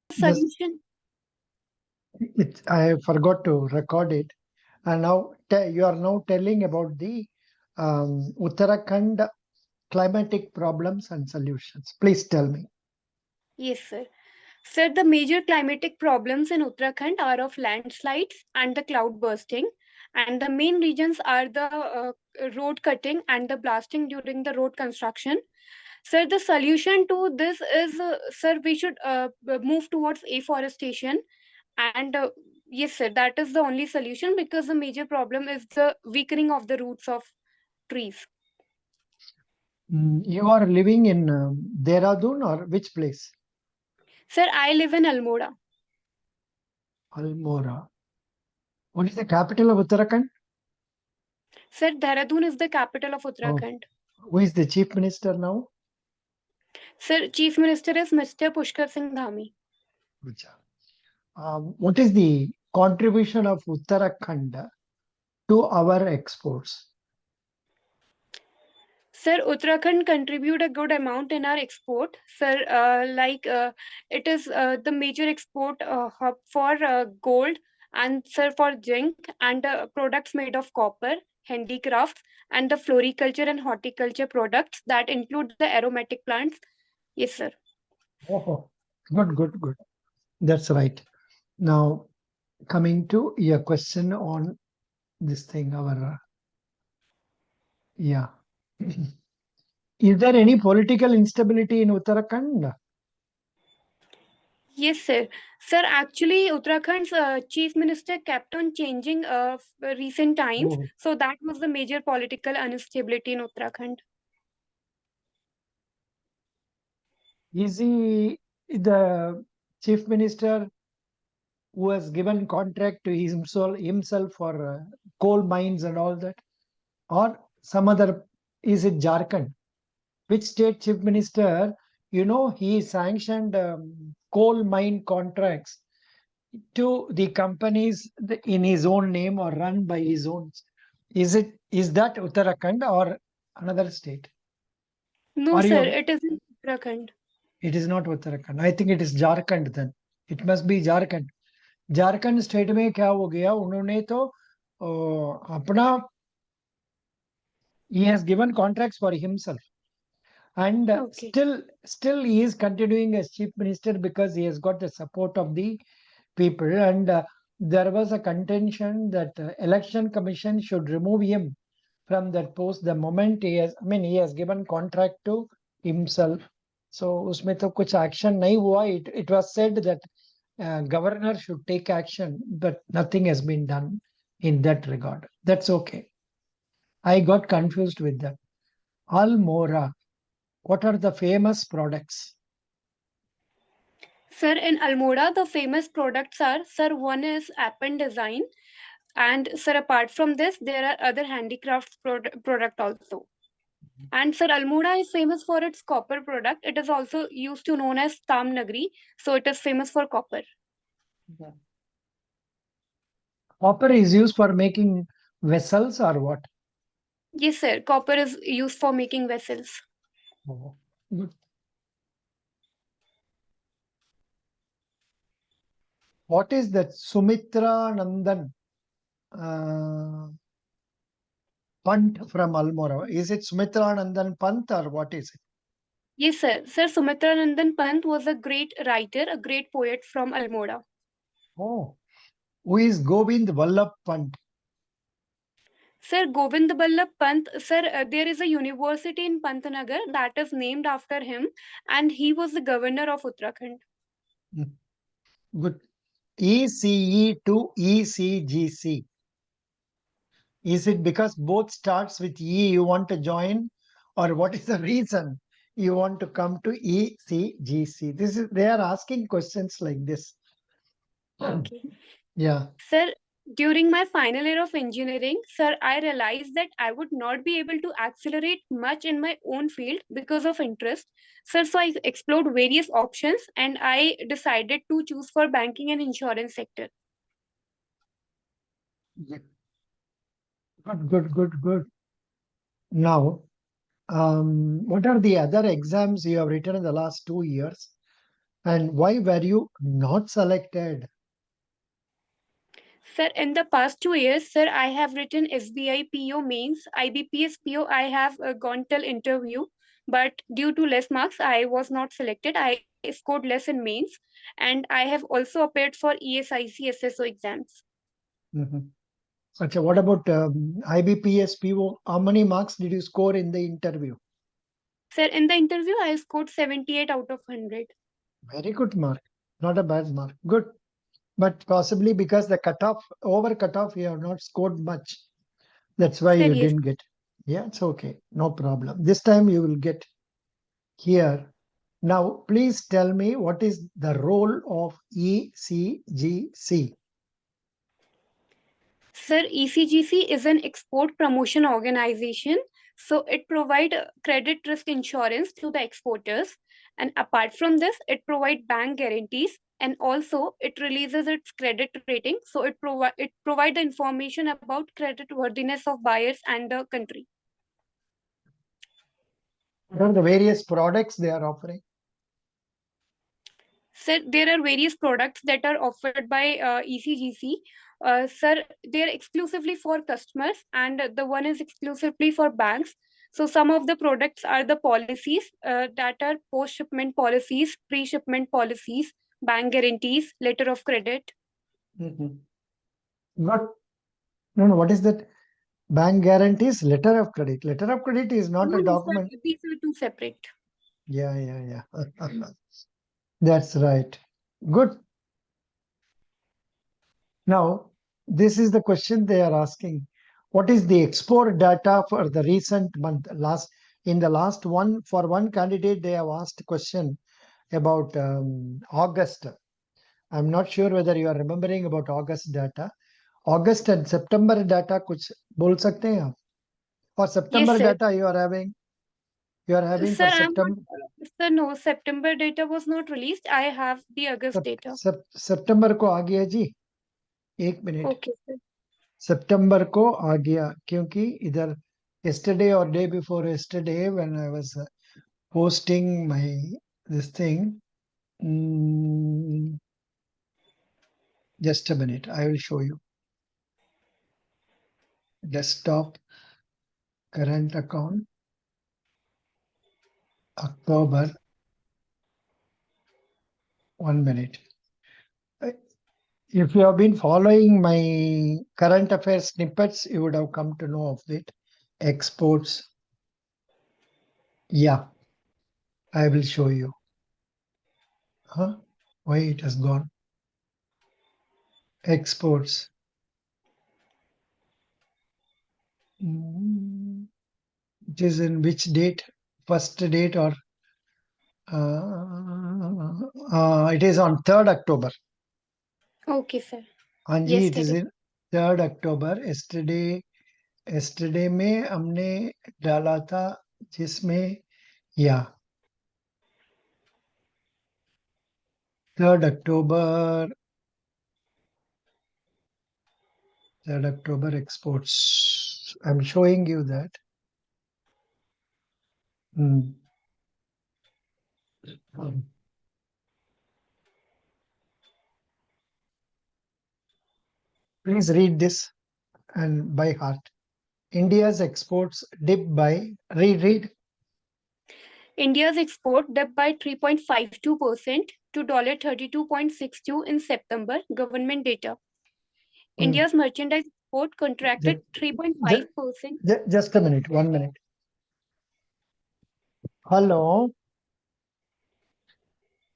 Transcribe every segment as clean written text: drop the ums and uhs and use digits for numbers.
This solution. I forgot to record it, and now you are now telling about the Uttarakhand climatic problems and solutions. Please tell me. Yes, sir. Sir, the major climatic problems in Uttarakhand are of landslides and the cloud bursting, and the main regions are the road cutting and the blasting during the road construction. Sir, the solution to this is, sir, we should move towards afforestation. And yes, sir, that is the only solution because the major problem is the weakening of the roots of trees. You are living in Dehradun or which place? Sir, I live in Almora. Almora. What is the capital of Uttarakhand? Sir, Dehradun is the capital of Oh, Uttarakhand. who is the chief minister now? Sir, Chief Minister is Mr. Pushkar Singh Dhami. Acha. What is the contribution of Uttarakhand to our exports? Sir, Uttarakhand contribute a good amount in our export. Sir, it is the major export hub for gold and sir for zinc and products made of copper, handicrafts, and the floriculture and horticulture products that include the aromatic plants. Yes, sir. Oh, good, good, good. That's right. Now, coming to your question on this thing, yeah. Is there any political instability in Uttarakhand? Yes, sir. Sir, actually, Uttarakhand's chief minister kept on changing recent times. Oh, So that was the major political instability in Uttarakhand. is he the chief minister who has given contract to himself for coal mines and all that, or some other? Is it Jharkhand? Which state chief minister? He sanctioned coal mine contracts to the companies in his own name or run by his own. Is that Uttarakhand or another state? No, Or sir, you? it is in Uttarakhand. It is not Uttarakhand. I think it is Jharkhand then. It must be Jharkhand. Jharkhand state में क्या हो गया उन्होंने तो अपना he has given contracts for himself, and Okay. still he is continuing as chief minister because he has got the support of the people, and there was a contention that election commission should remove him from that post the moment he has given contract to himself. So उसमें तो कुछ action नहीं हुआ. It was said that governor should take action, but nothing has been done in that regard. That's okay. I got confused with that. Almora, what are the famous products? Sir, in Almora, the famous products are, sir, one is Appen Design. And sir, apart from this, there are other handicrafts product also. And sir, Almora is famous for its copper product. It is also used to known as Tam Nagri. So it is famous for copper. Yeah. Copper is used for making vessels or what? Yes, sir. Copper is used for making vessels. Oh, good. What is that Sumitra Nandan Pant from Almora? Is it Sumitra Nandan Pant or what is it? Yes, sir. Sir Sumitra Nandan Pant was a great writer, a great poet from Almora. Oh, who is Govind Vallabh Pant? Sir Govind Ballabh Pant, sir, there is a university in Pantnagar that is named after him, and he was the governor of Uttarakhand. Hmm, good. ECE to E.C.G.C. Is it because both starts with E you want to join, or what is the reason you want to come to E.C.G.C? They are asking questions like this. Okay. Yeah. Sir, during my final year of engineering, sir, I realized that I would not be able to accelerate much in my own field because of interest. Sir, so I explored various options and I decided to choose for banking and insurance sector. Good, good, good, good. Now, what are the other exams you have written in the last 2 years? And why were you not selected? Sir, in the past 2 years, sir, I have written SBI PO mains, IBPS PO. I have gone till interview, but due to less marks, I was not selected. I scored less in mains, and I have also appeared for ESIC SSO exams. Mhm. Okay, what about IBPS PO? How many marks did you score in the interview? Sir, in the interview, I scored 78 out of 100. Very good mark. Not a bad mark. Good. But possibly because the cutoff, over cutoff, you have not scored much. That's why Sir, you yes. didn't get. Yeah, it's okay. No problem. This time you will get here. Now, please tell me what is the role of E.C.G.C. Sir, E.C.G.C is an export promotion organization. So it provides credit risk insurance to the exporters. And apart from this, it provides bank guarantees, and also it releases its credit rating. So it provide the information about credit worthiness of buyers and the country. What are the various products they are offering? Sir, there are various products that are offered by E.C.G.C. Sir, they are exclusively for customers, and the one is exclusively for banks. So some of the products are the policies that are post-shipment policies, pre-shipment policies, bank guarantees, letter of credit. Mhm. What? No, no. What is that? Bank guarantees, letter of credit. Letter of credit is not No, a no, sir, document. these are two separate. Yeah, yeah, yeah. That's right. Good. Now, this is the question they are asking. What is the export data for the recent month? In the last one, for one candidate, they have asked question about August. I'm not sure whether you are remembering about August data. August and September data कुछ बोल सकते हैं आप? Or Yes, September sir. data you are having Sir, for I'm not. September Sir, no, September data was not released. I have the August data. सितंबर को आ गया जी. एक minute. Okay, sir. सितंबर को आ गया क्योंकि इधर yesterday or day before yesterday when I was posting my this thing. mm, just a minute, I will show you. Desktop current account October. 1 minute. If you have been following my current affairs snippets, you would have come to know of it. Exports. Yeah, I will show you. Huh? Why it has gone? Exports. It is in which date? First date or it is on 3rd October. Okay, sir. Anji, it is Yesterday. in 3rd October. Yesterday में हमने डाला था जिसमें या 3rd October 3rd October exports. I'm showing you that. Hmm. Please read this and by heart. India's exports dipped by read. India's export dipped by 3.52% to $32.62 in September, government data. Hmm. India's merchandise export Ju- contracted ju- 3.5%. Just a minute, 1 minute. Hello.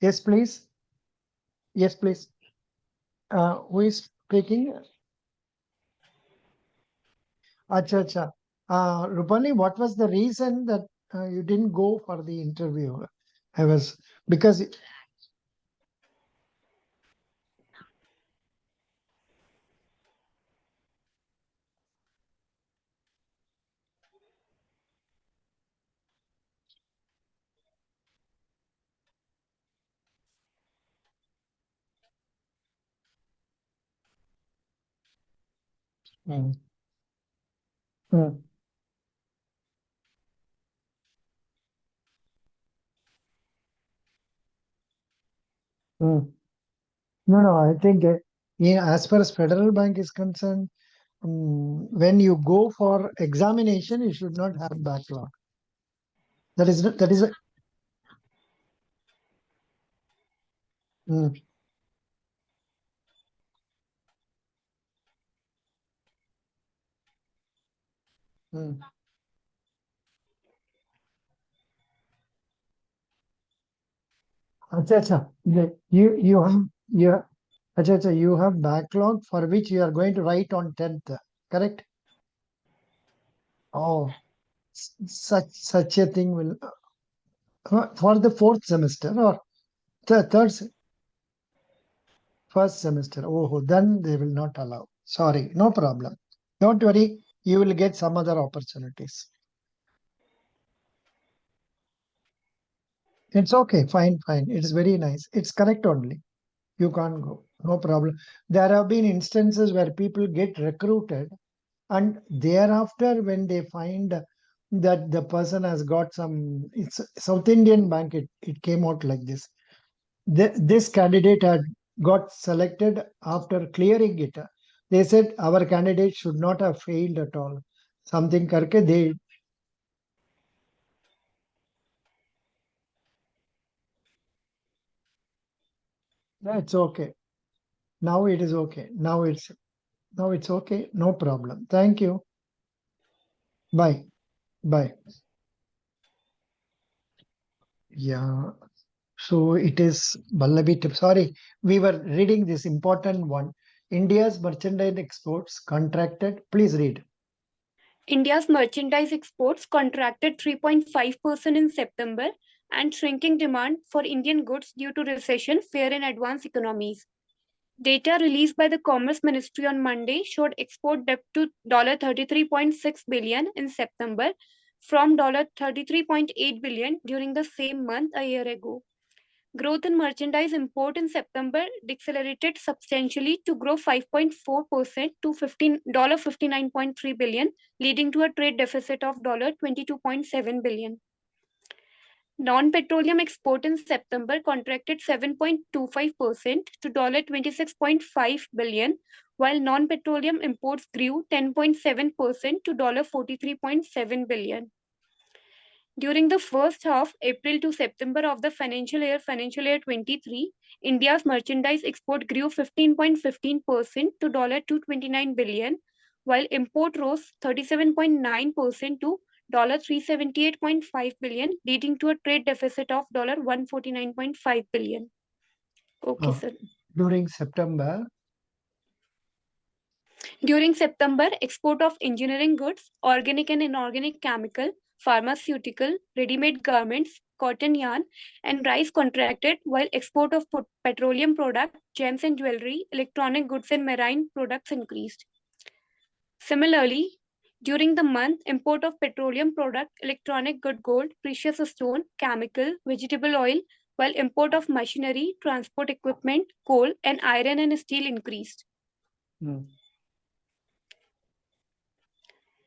Yes, please. Yes, please. Who is speaking? Acha, acha. Rupali, what was the reason that you didn't go for the interview? I was because. Hmm. Hmm. Mm. No, no, I think yeah, as far as Federal Bank is concerned, when you go for examination, you should not have backlog. That is a, mm, mm. Acha, acha. You have acha, acha, you have backlog for which you are going to write on 10th, correct? Oh, such a thing will for the fourth semester or first semester. Oh, then they will not allow. Sorry, no problem. Don't worry, you will get some other opportunities. It's okay, fine, fine. It's very nice. It's correct only. You can't go, no problem. There have been instances where people get recruited, and thereafter, when they find that the person has got some, it's South Indian Bank, it came out like this. This candidate had got selected after clearing it. They said our candidate should not have failed at all. Something karke they, that's okay. Now it is okay. Now it's okay. No problem. Thank you. Bye. Bye. Yeah. So it is Ballabi tip. Sorry, we were reading this important one. India's merchandise exports contracted. Please read. India's merchandise exports contracted 3.5% in September and shrinking demand for Indian goods due to recession fear in advanced economies. Data released by the Commerce Ministry on Monday showed export depth to $33.6 billion in September from $33.8 billion during the same month a year ago. Growth in merchandise import in September decelerated substantially to grow 5.4% to $59.3 billion, leading to a trade deficit of $22.7 billion. Non-petroleum export in September contracted 7.25% to $26.5 billion, while non-petroleum imports grew 10.7% to $43.7 billion. During the first half, April to September of the financial year 23, India's merchandise export grew 15.15% to $229 billion, while import rose 37.9% to $378.5 billion, leading to a trade deficit of $149.5 billion. Okay, Uh, sir. During September, During September, export of engineering goods, organic and inorganic chemical, pharmaceutical, ready-made garments, cotton yarn, and rice contracted, while export of petroleum products, gems and jewelry, electronic goods and marine products increased. Similarly, during the month, import of petroleum products, electronic good gold, precious stone, chemical, vegetable oil, while import of machinery, transport equipment, coal, and iron and steel increased. mm,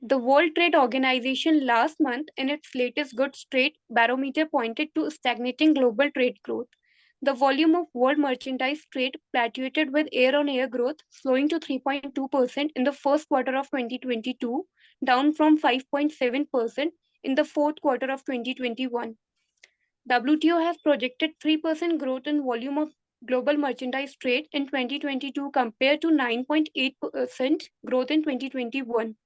The World Trade Organization last month, in its latest goods trade barometer, pointed to stagnating global trade growth. The volume of world merchandise trade plateaued with year-on-year growth slowing to 3.2% in the first quarter of 2022, down from 5.7% in the fourth quarter of 2021. WTO has projected 3% growth in volume of global merchandise trade in 2022 compared to 9.8% growth in 2021.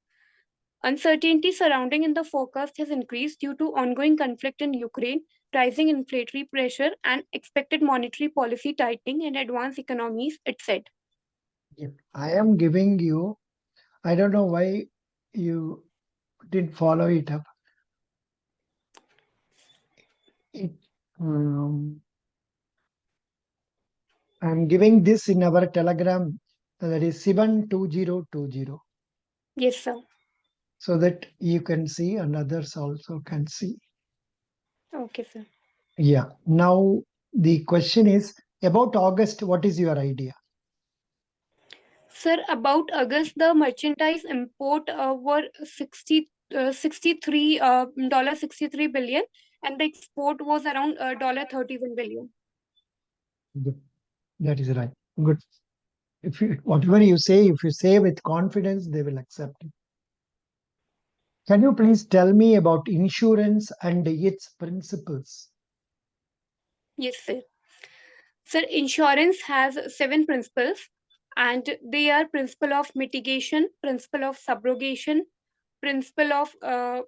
Uncertainty surrounding in the forecast has increased due to ongoing conflict in Ukraine, rising inflationary pressure, and expected monetary policy tightening in advanced economies, it said. if I am giving you, I don't know why you didn't follow it up. It, um, I'm giving this in our Telegram, that is 72020, Yes, sir. so that you can see and others also can see. Okay, sir. Yeah. Now the question is about August. What is your idea? Sir, about August, the merchandise import were 63 $63 billion, and the export was around $31 billion. That is right. Good. If you, whatever you say, if you say with confidence, they will accept it. Can you please tell me about insurance and its principles? Yes, sir. Sir, insurance has seven principles, and they are principle of mitigation, principle of subrogation, principle of uh,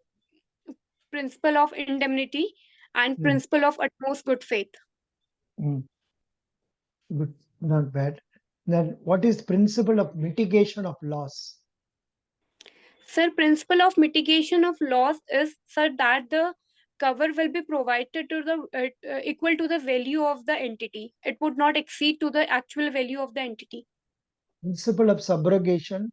principle of indemnity, and Mm, principle of utmost good faith. mm, good, not bad. Then what is principle of mitigation of loss? Sir, principle of mitigation of loss is, sir, that the cover will be provided to the equal to the value of the entity. It would not exceed to the actual value of the entity. Principle of subrogation.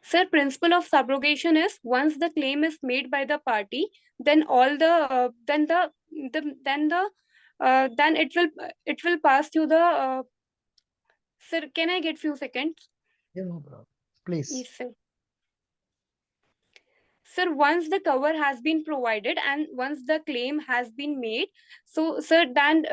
Sir, principle of subrogation is once the claim is made by the party, then all the then the then it will pass to the sir. Can I get few seconds? Yeah, no problem. Please. Yes, sir. Sir, once the cover has been provided and once the claim has been made, so sir, then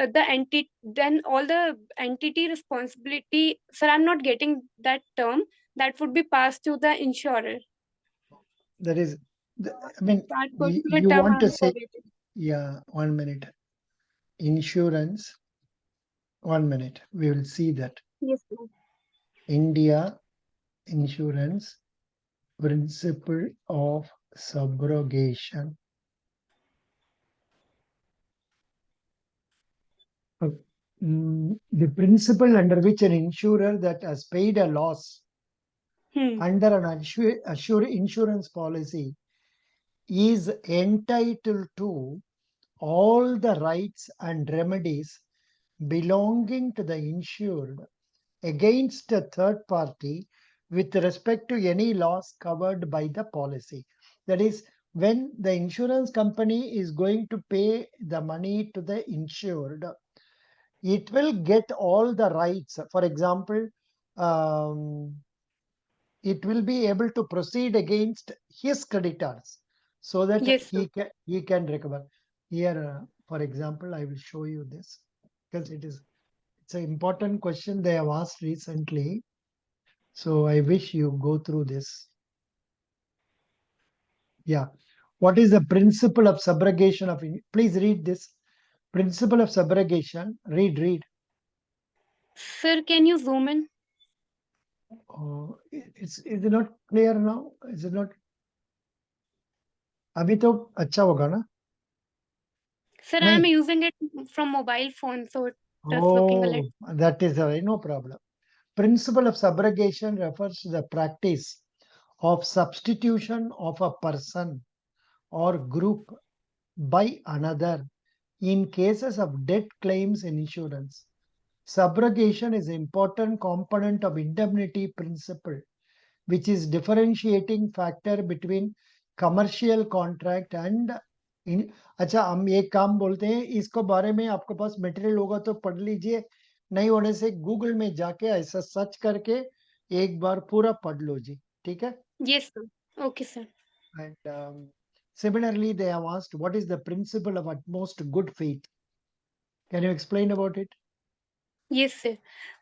then all the entity responsibility. Sir, I'm not getting that term. That would be passed to the insurer. That is, I mean, That you, particular you term want to I'm say, forgetting. yeah, 1 minute. Insurance, 1 minute. We will see that. Yes, sir. India insurance, principle of subrogation. Uh, the principle under which an insurer that has paid a loss Hmm. under an assured insurance policy is entitled to all the rights and remedies belonging to the insured against a third party with respect to any loss covered by the policy. That is, when the insurance company is going to pay the money to the insured, it will get all the rights. For example, um, it will be able to proceed against his creditors so that Yes, sir. he can recover. Here, for example, I will show you this because it's an important question they have asked recently. So I wish you go through this. Yeah. What is the principle of subrogation of? Please read this. Principle of subrogation. Read. Sir, can you zoom in? Is it not clear now? Is it not? अभी तो अच्छा होगा ना? Sir, I am नहीं. using it from mobile phone, so it is looking a little. Oh, that is all right. No problem. Principle of subrogation refers to the practice of substitution of a person or group by another in cases of debt claims in insurance. Subrogation is an important component of indemnity principle, which is differentiating factor between commercial contract and इन अच्छा हम एक काम बोलते हैं इसको बारे में आपके पास मटेरियल होगा तो पढ़ लीजिए नहीं होने से गूगल में जाके ऐसा सर्च करके एक बार पूरा पढ़ लो जी ठीक है Yes, sir. Okay, sir. and similarly they have asked what is the principle of utmost good faith. Can you explain about it? Yes, sir.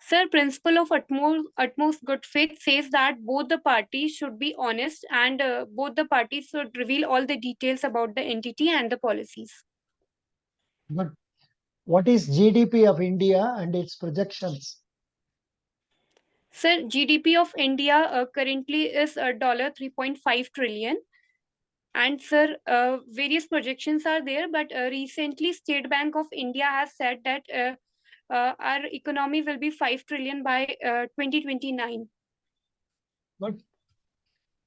Sir, principle of utmost good faith says that both the parties should be honest and both the parties should reveal all the details about the entity and the policies. But what is GDP of India and its projections? Sir, GDP of India currently is dollar 3.5 trillion. And sir, various projections are there, but recently State Bank of India has said that our economy will be 5 trillion by 2029. But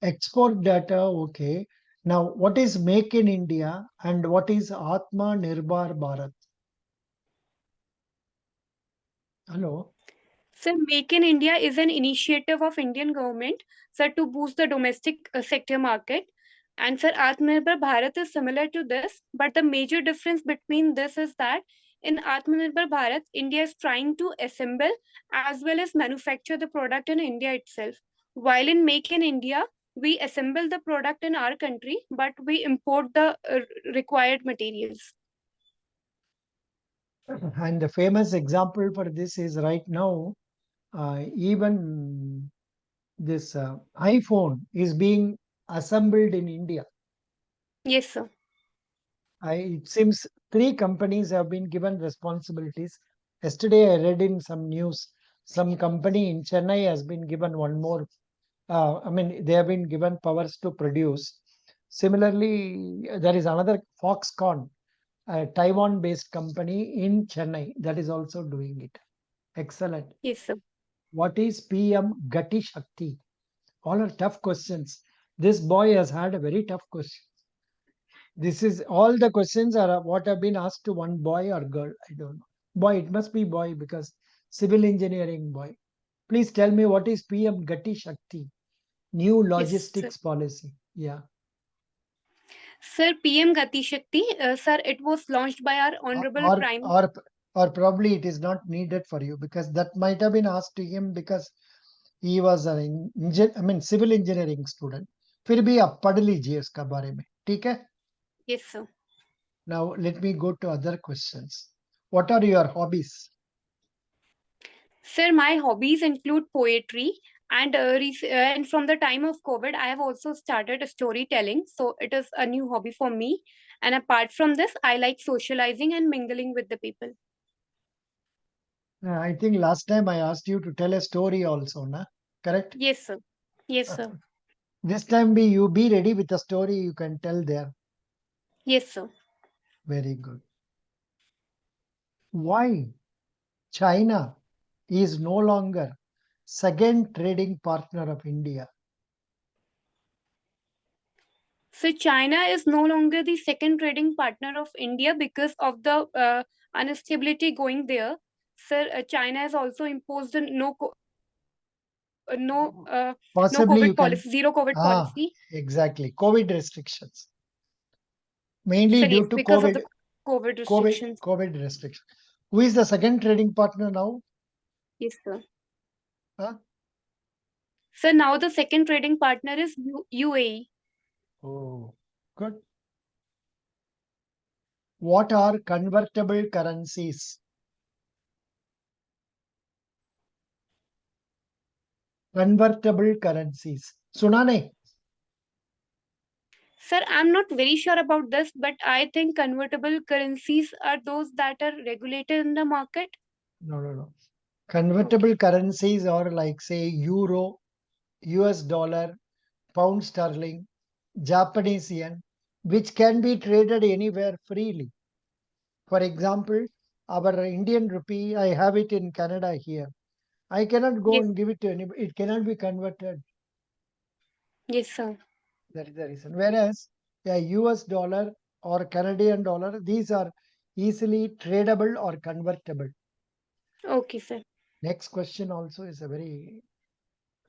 export data, okay. Now, what is Make in India and what is Atma Nirbhar Bharat? Hello. Sir, Make in India is an initiative of Indian government, sir, to boost the domestic sector market. And sir, Atmanirbhar Bharat is similar to this, but the major difference between this is that in Atmanirbhar Bharat, India is trying to assemble as well as manufacture the product in India itself. While in Make in India, we assemble the product in our country, but we import the required materials. And the famous example for this is right now, even this iPhone is being assembled in India. Yes, sir. It seems three companies have been given responsibilities. Yesterday, I read in some news, some company in Chennai has been given one more. They have been given powers to produce. Similarly, there is another Foxconn, a Taiwan-based company in Chennai that is also doing it. Excellent. Yes, sir. What is PM Gati Shakti? All are tough questions. This boy has had a very tough question. This is all the questions are what have been asked to one boy or girl. I don't know. Boy, it must be boy because civil engineering boy. Please tell me what is PM Gati Shakti? New Yes, sir. logistics policy. Yeah. Sir, PM Gati Shakti, sir, it was launched by our Or Honorable or Prime. or or probably it is not needed for you because that might have been asked to him because he was an civil engineering student. फिर भी आप पढ़ लीजिए उसका बारे में, ठीक है? Yes, sir. Now let me go to other questions. What are your hobbies? Sir, my hobbies include poetry, and from the time of COVID, I have also started storytelling. So it is a new hobby for me. And apart from this, I like socializing and mingling with the people. I think last time I asked you to tell a story also, na? Correct? Yes, sir. Yes, sir. This time be ready with a story you can tell there. Yes, sir. Very good. Why China is no longer second trading partner of India? So China is no longer the second trading partner of India because of the instability going there. Sir, China has also imposed a no Possibly you COVID can. policy, zero COVID Ah, policy. exactly. COVID restrictions. Mainly Sir, due yes, to because of COVID, the COVID COVID, restrictions. COVID restrictions. Who is the second trading partner now? Yes, sir. Huh? So now the second trading partner is UAE. Oh, good. What are convertible currencies? Convertible currencies. सुना नहीं? Sir, I'm not very sure about this, but I think convertible currencies are those that are regulated in the market. No, no, no. Okay. Convertible currencies are like say euro, US dollar, pound sterling, Japanese yen, which can be traded anywhere freely. For example, our Indian rupee, I have it in Canada here. I cannot go Yes, and give it to anybody. It cannot be converted. yes, sir. That is the reason. Whereas a US dollar or Canadian dollar, these are easily tradable or convertible. Okay, sir. Next question also is a very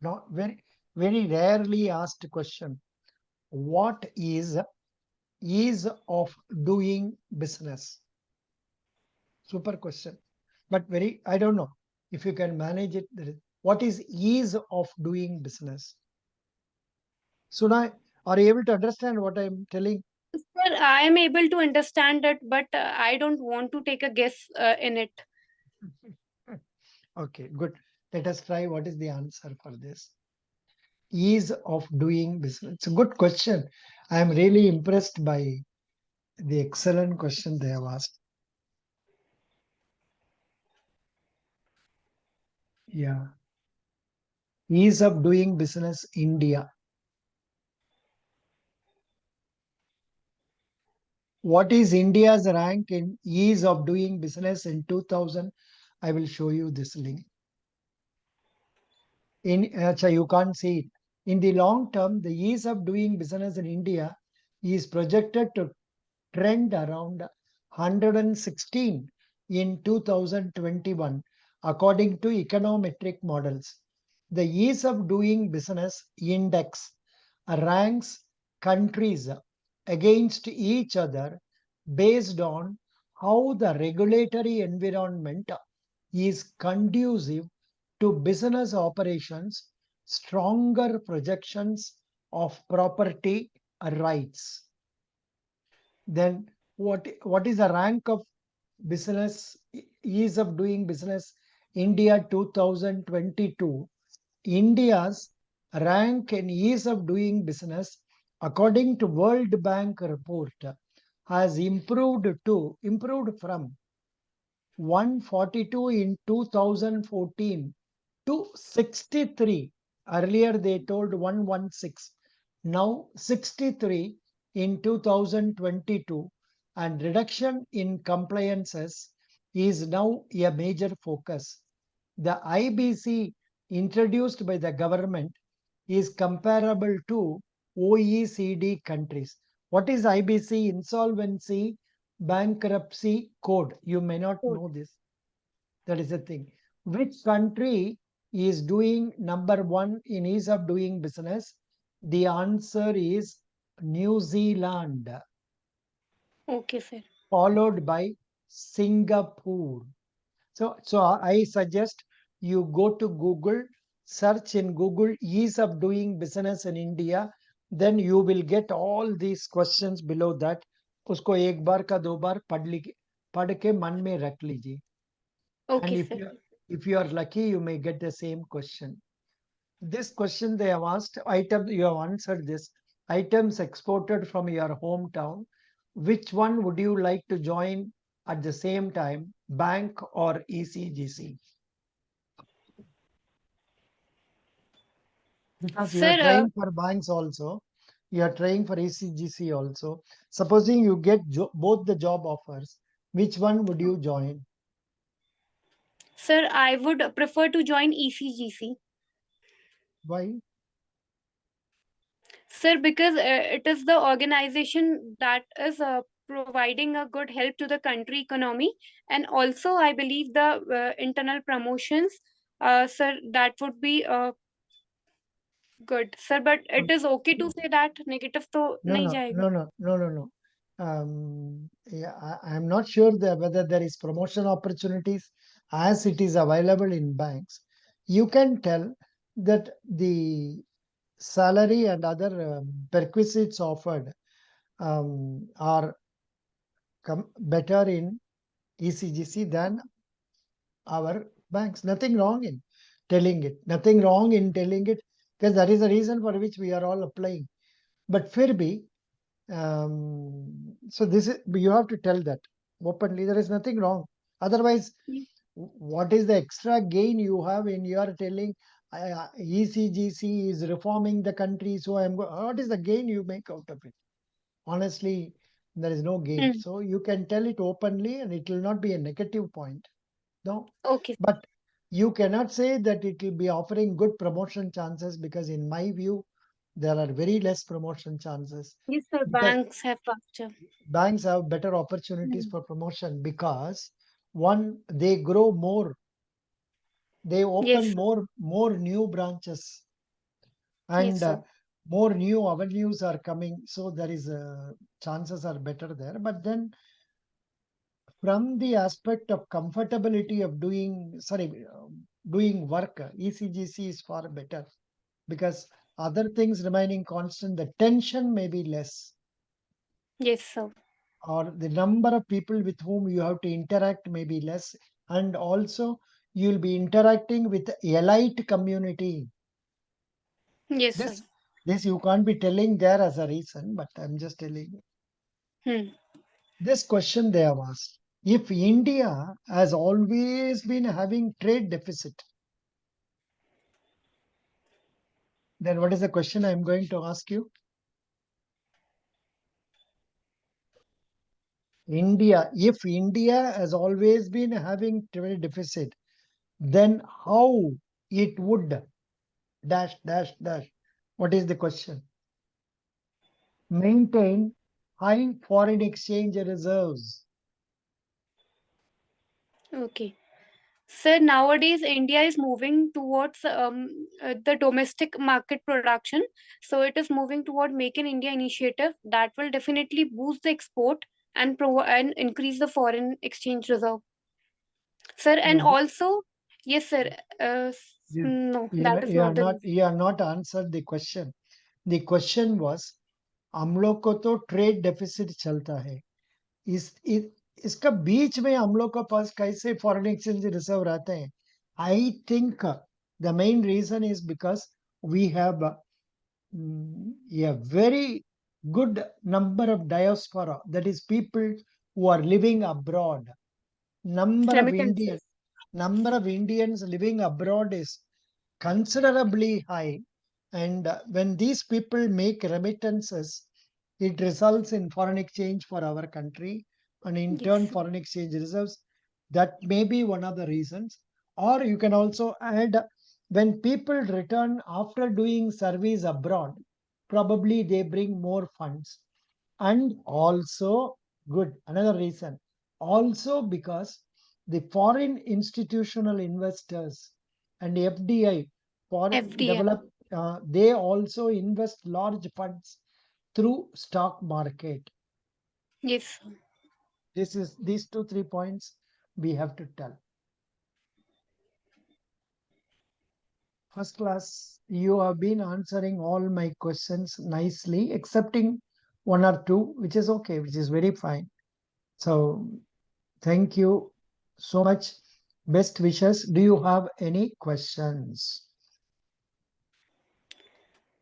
not very rarely asked question. What is ease of doing business? Super question. But very, I don't know if you can manage it. What is ease of doing business? Suna, are you able to understand what I'm telling? Sir, I am able to understand it, but I don't want to take a guess in it. Okay, good. Let us try what is the answer for this. Ease of doing business. It's a good question. I am really impressed by the excellent question they have asked. Yeah. Ease of doing business India. What is India's rank in ease of doing business in 2000? I will show you this link. You can't see it. In the long term, the ease of doing business in India is projected to trend around 116 in 2021, according to econometric models. The ease of doing business index ranks countries against each other based on how the regulatory environment is conducive to business operations, stronger projections of property rights. Then what is the rank of business ease of doing business India 2022, India's rank in ease of doing business according to World Bank report has improved from 142 in 2014 to 63. Earlier they told 116. Now 63 in 2022, and reduction in compliances is now a major focus. The IBC introduced by the government is comparable to OECD countries. What is IBC? Insolvency Bankruptcy Code. You may not Good. know this. That is the thing. Which country is doing number one in ease of doing business? The answer is New Zealand, Okay, sir. followed by Singapore. So I suggest you go to Google, search in Google ease of doing business in India, then you will get all these questions below that. उसको एक बार का दो बार पढ़ के मन में रख लीजिए. And Okay, sir. if you are lucky, you may get the same question. This question they have asked, item you have answered this. Items exported from your hometown. Which one would you like to join at the same time, bank or E.C.G.C? Because you are Sir, trying for banks also, you are trying for E.C.G.C also. Supposing you get both the job offers, which one would you join? sir, I would prefer to join E.C.G.C. Why? Sir, because it is the organization that is providing a good help to the country economy, and also I believe the internal promotions, sir, that would be good, sir. But it is okay to say that negative to No, nahi no, jayega. no, no, no, no, no. Yeah, I'm not sure that whether there is promotion opportunities as it is available in banks. You can tell that the salary and other perquisites offered are better in E.C.G.C than our banks. Nothing wrong in telling it. Nothing wrong in telling it, because that is the reason for which we are all applying. But फिर भी, so this is, you have to tell that openly. There is nothing wrong. Otherwise, Ye- what is the extra gain you have in your telling E.C.G.C is reforming the country? So what is the gain you make out of it? Honestly, there is no gain. Hmm. So you can tell it openly, and it will not be a negative point. No, Okay. but you cannot say that it will be offering good promotion chances, because in my view, there are very less promotion chances, Yes, sir. because Banks have faster. banks have better opportunities Hmm. for promotion, because one, they grow more, they Yes, open sir. more new branches, Yes, and sir. more new avenues are coming, so there is chances are better there. But then from the aspect of comfortability of doing work, E.C.G.C is far better, because other things remaining constant, the tension may be less, Yes, sir. or the number of people with whom you have to interact may be less, and also you'll be interacting with elite community. Yes, sir. This you can't be telling there as a reason, but I'm just telling you. Hmm. This question they have asked: if India has always been having trade deficit, then what is the question I'm going to ask you? If India has always been having trade deficit, then how it would dash dash dash. What is the question? Maintain high foreign exchange reserves. Okay. So nowadays, India is moving towards the domestic market production. So it is moving toward Make in India initiative that will definitely boost the export and and increase the foreign exchange reserve. Sir, and You also, yes, sir. you No, you that is you not are the not reason. you are not answered the question. The question was, हम लोग को तो trade deficit चलता है. Is it इसका बीच में हम लोग के पास कैसे फॉरेन एक्सचेंज रिजर्व रहते हैं? I think the main reason is because we have a very good number of diaspora, that is people who are living abroad. Number of Remittances. Indians living abroad is considerably high, and when these people make remittances, it results in foreign exchange for our country, and in turn Yes. foreign exchange reserves. That may be one of the reasons. Or you can also add, when people return after doing service abroad, probably they bring more funds. And also, good, another reason, also because the foreign institutional investors and FDI, foreign FDI. develop, they also invest large funds through stock market. Yes. These 2 3 points we have to tell. First class, you have been answering all my questions nicely, excepting one or two, which is okay, which is very fine. So thank you so much. Best wishes. Do you have any questions?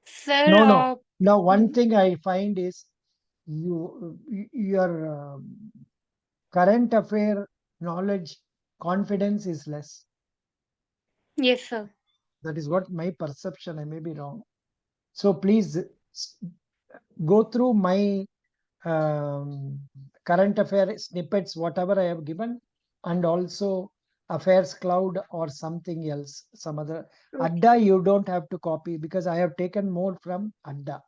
Sir, No, no. Now, one mhm. thing I find is your current affair knowledge confidence is less. Yes, sir. That is what my perception. I may be wrong. So please go through my current affair snippets, whatever I have given, and also affairs cloud or something else, some other. Okay. Adda, you don't have to copy because I have taken more from Adda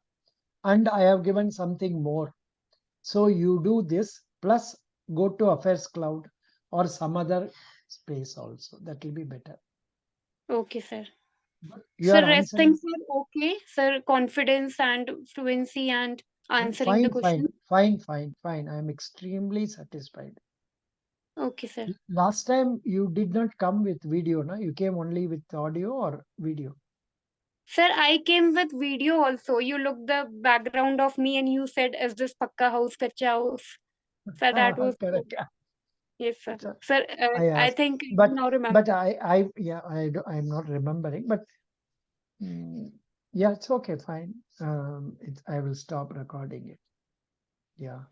and I have given something more. So you do this plus go to affairs cloud or some other space also. That will be better. Okay, sir. You Sir, are rest answering things are okay. Sir, confidence and fluency and answering the fine, fine, question. fine, fine, fine. I am extremely satisfied. Okay, sir. Last time you did not come with video, no? You came only with audio or video. Sir, I came with video also. You looked the background of me and you said, is this Pakka house, Kacha house? Sir, that was Correct. yes, sir. So Sir, I I asked, think you but now remember. yeah, I'm not remembering, but yeah, it's okay, fine. I will stop recording it. Yeah.